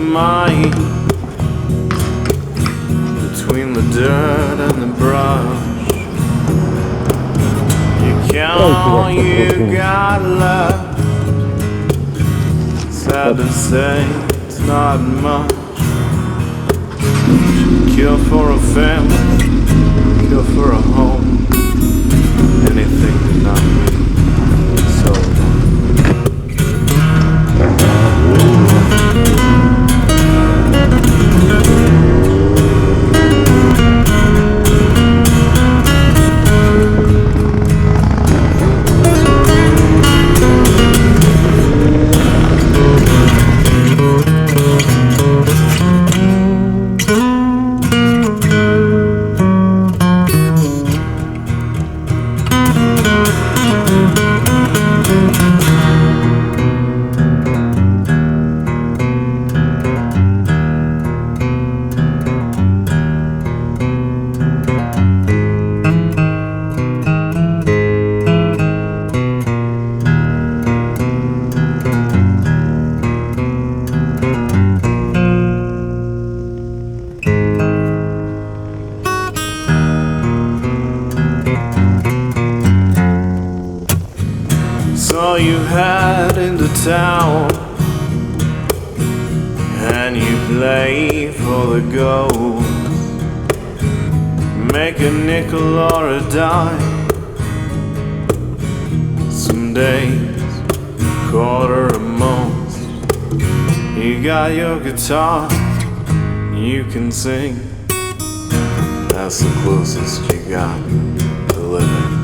mind between the dirt and the brush. You count all you got left. Sad to say, it's not much. Kill for a family, kill for a home. Anything to not be so long. So you head into town and you play for the gold. Make a nickel or a dime. Some days, quarter at most. You got your guitar, you can sing. That's the closest you got to living.